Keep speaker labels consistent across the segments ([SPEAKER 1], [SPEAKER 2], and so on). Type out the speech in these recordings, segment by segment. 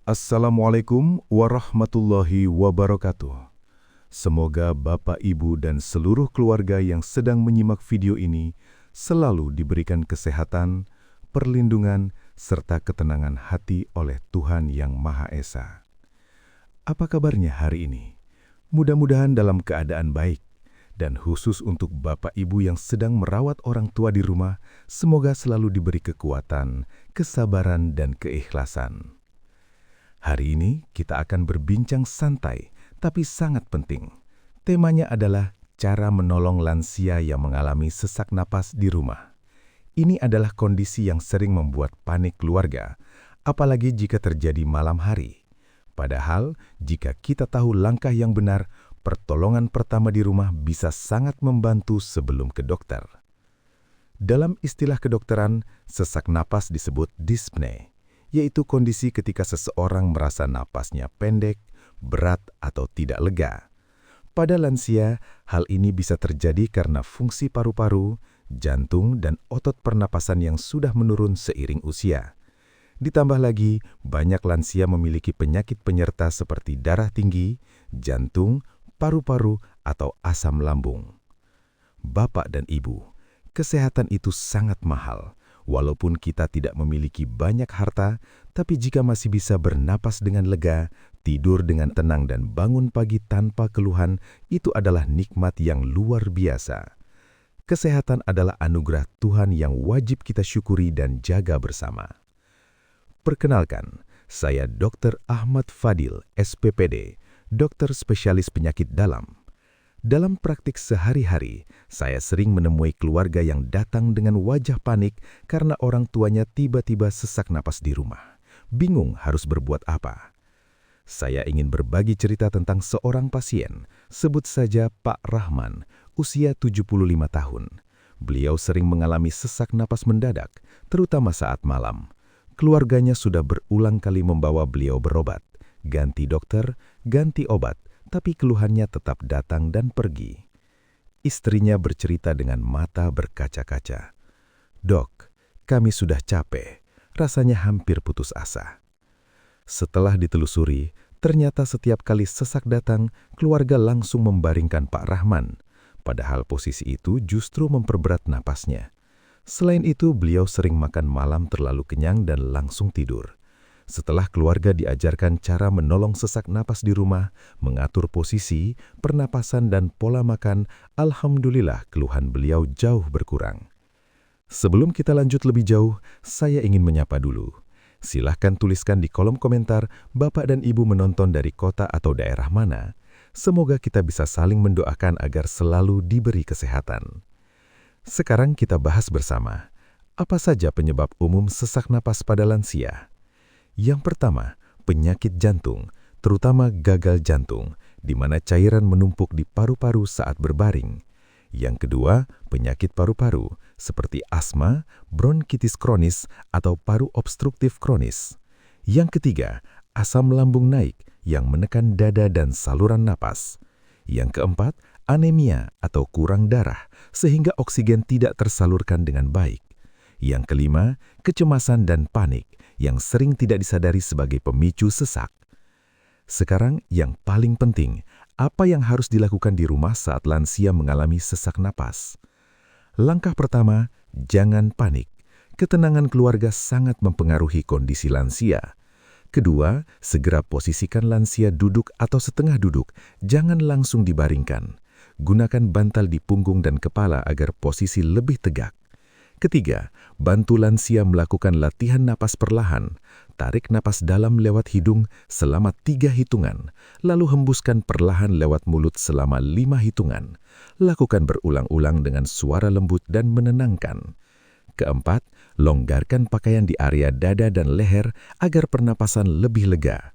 [SPEAKER 1] Assalamualaikum warahmatullahi wabarakatuh. Semoga Bapak, Ibu, dan seluruh keluarga yang sedang menyimak video ini selalu diberikan kesehatan, perlindungan, serta ketenangan hati oleh Tuhan Yang Maha Esa. Apa kabarnya hari ini? Mudah-mudahan dalam keadaan baik. Dan khusus untuk Bapak Ibu yang sedang merawat orang tua di rumah, semoga selalu diberi kekuatan, kesabaran, dan keikhlasan. Hari ini kita akan berbincang santai, tapi sangat penting. Temanya adalah cara menolong lansia yang mengalami sesak napas di rumah. Ini adalah kondisi yang sering membuat panik keluarga, apalagi jika terjadi malam hari. Padahal, jika kita tahu langkah yang benar, pertolongan pertama di rumah bisa sangat membantu sebelum ke dokter. Dalam istilah kedokteran, sesak napas disebut dyspnea, yaitu kondisi ketika seseorang merasa napasnya pendek, berat, atau tidak lega. Pada lansia, hal ini bisa terjadi karena fungsi paru-paru, jantung, dan otot pernapasan yang sudah menurun seiring usia. Ditambah lagi, banyak lansia memiliki penyakit penyerta seperti darah tinggi, jantung, paru-paru, atau asam lambung. Bapak dan Ibu, kesehatan itu sangat mahal. Walaupun kita tidak memiliki banyak harta, tapi jika masih bisa bernapas dengan lega, tidur dengan tenang dan bangun pagi tanpa keluhan, itu adalah nikmat yang luar biasa. Kesehatan adalah anugerah Tuhan yang wajib kita syukuri dan jaga bersama. Perkenalkan, saya Dr. Ahmad Fadil, SPPD, dokter spesialis penyakit dalam. Dalam praktik sehari-hari, saya sering menemui keluarga yang datang dengan wajah panik karena orang tuanya tiba-tiba sesak napas di rumah. Bingung harus berbuat apa. Saya ingin berbagi cerita tentang seorang pasien, sebut saja Pak Rahman, usia 75 tahun. Beliau sering mengalami sesak napas mendadak, terutama saat malam. Keluarganya sudah berulang kali membawa beliau berobat, ganti dokter, ganti obat, tapi keluhannya tetap datang dan pergi. Istrinya bercerita dengan mata berkaca-kaca. "Dok, kami sudah capek, rasanya hampir putus asa." Setelah ditelusuri, ternyata setiap kali sesak datang, keluarga langsung membaringkan Pak Rahman. Padahal posisi itu justru memperberat napasnya. Selain itu, beliau sering makan malam terlalu kenyang dan langsung tidur. Setelah keluarga diajarkan cara menolong sesak napas di rumah, mengatur posisi, pernapasan, dan pola makan, alhamdulillah keluhan beliau jauh berkurang. Sebelum kita lanjut lebih jauh, saya ingin menyapa dulu. Silahkan tuliskan di kolom komentar Bapak dan Ibu menonton dari kota atau daerah mana. Semoga kita bisa saling mendoakan agar selalu diberi kesehatan. Sekarang kita bahas bersama, apa saja penyebab umum sesak napas pada lansia? Yang pertama, penyakit jantung, terutama gagal jantung, di mana cairan menumpuk di paru-paru saat berbaring. Yang kedua, penyakit paru-paru, seperti asma, bronkitis kronis, atau paru obstruktif kronis. Yang ketiga, asam lambung naik yang menekan dada dan saluran napas. Yang keempat, anemia atau kurang darah, sehingga oksigen tidak tersalurkan dengan baik. Yang kelima, kecemasan dan panik, yang sering tidak disadari sebagai pemicu sesak. Sekarang yang paling penting, apa yang harus dilakukan di rumah saat lansia mengalami sesak napas? Langkah pertama, jangan panik. Ketenangan keluarga sangat mempengaruhi kondisi lansia. Kedua, segera posisikan lansia duduk atau setengah duduk, jangan langsung dibaringkan. Gunakan bantal di punggung dan kepala agar posisi lebih tegak. Ketiga, bantu lansia melakukan latihan napas perlahan. Tarik napas dalam lewat hidung selama 3 hitungan, lalu hembuskan perlahan lewat mulut selama 5 hitungan. Lakukan berulang-ulang dengan suara lembut dan menenangkan. Keempat, longgarkan pakaian di area dada dan leher agar pernapasan lebih lega.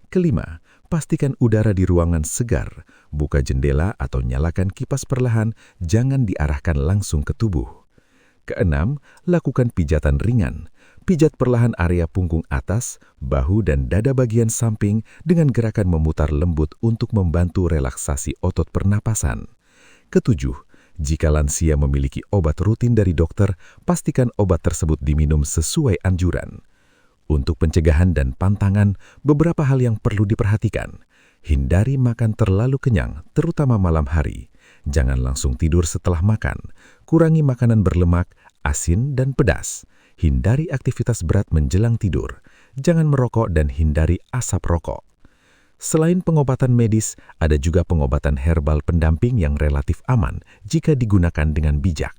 [SPEAKER 1] Kelima, pastikan udara di ruangan segar. Buka jendela atau nyalakan kipas perlahan, jangan diarahkan langsung ke tubuh. Keenam, lakukan pijatan ringan. Pijat perlahan area punggung atas, bahu, dan dada bagian samping dengan gerakan memutar lembut untuk membantu relaksasi otot pernapasan. Ketujuh, jika lansia memiliki obat rutin dari dokter, pastikan obat tersebut diminum sesuai anjuran. Untuk pencegahan dan pantangan, beberapa hal yang perlu diperhatikan. Hindari makan terlalu kenyang, terutama malam hari. Jangan langsung tidur setelah makan. Kurangi makanan berlemak, asin, dan pedas. Hindari aktivitas berat menjelang tidur. Jangan merokok dan hindari asap rokok. Selain pengobatan medis, ada juga pengobatan herbal pendamping yang relatif aman jika digunakan dengan bijak.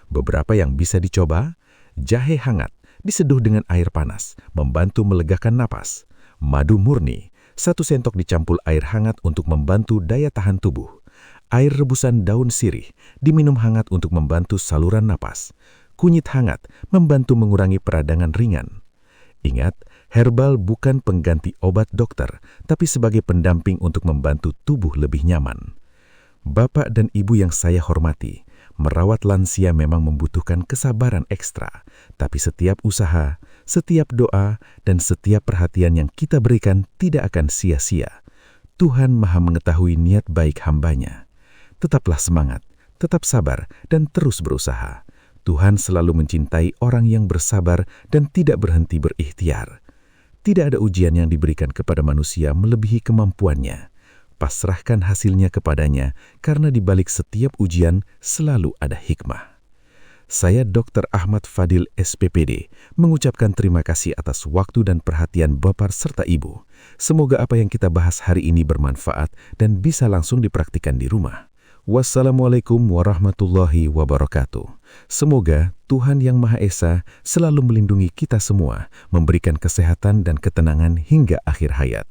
[SPEAKER 1] Beberapa yang bisa dicoba: jahe hangat, diseduh dengan air panas, membantu melegakan napas. Madu murni, 1 sendok dicampur air hangat untuk membantu daya tahan tubuh. Air rebusan daun sirih, diminum hangat untuk membantu saluran napas. Kunyit hangat, membantu mengurangi peradangan ringan. Ingat, herbal bukan pengganti obat dokter, tapi sebagai pendamping untuk membantu tubuh lebih nyaman. Bapak dan Ibu yang saya hormati, merawat lansia memang membutuhkan kesabaran ekstra, tapi setiap usaha, setiap doa, dan setiap perhatian yang kita berikan tidak akan sia-sia. Tuhan Maha mengetahui niat baik hamba-Nya. Tetaplah semangat, tetap sabar, dan terus berusaha. Tuhan selalu mencintai orang yang bersabar dan tidak berhenti berikhtiar. Tidak ada ujian yang diberikan kepada manusia melebihi kemampuannya. Pasrahkan hasilnya kepadanya, karena di balik setiap ujian selalu ada hikmah. Saya Dr. Ahmad Fadil SPPD mengucapkan terima kasih atas waktu dan perhatian Bapak serta Ibu. Semoga apa yang kita bahas hari ini bermanfaat dan bisa langsung dipraktikkan di rumah. Wassalamualaikum warahmatullahi wabarakatuh. Semoga Tuhan Yang Maha Esa selalu melindungi kita semua, memberikan kesehatan dan ketenangan hingga akhir hayat.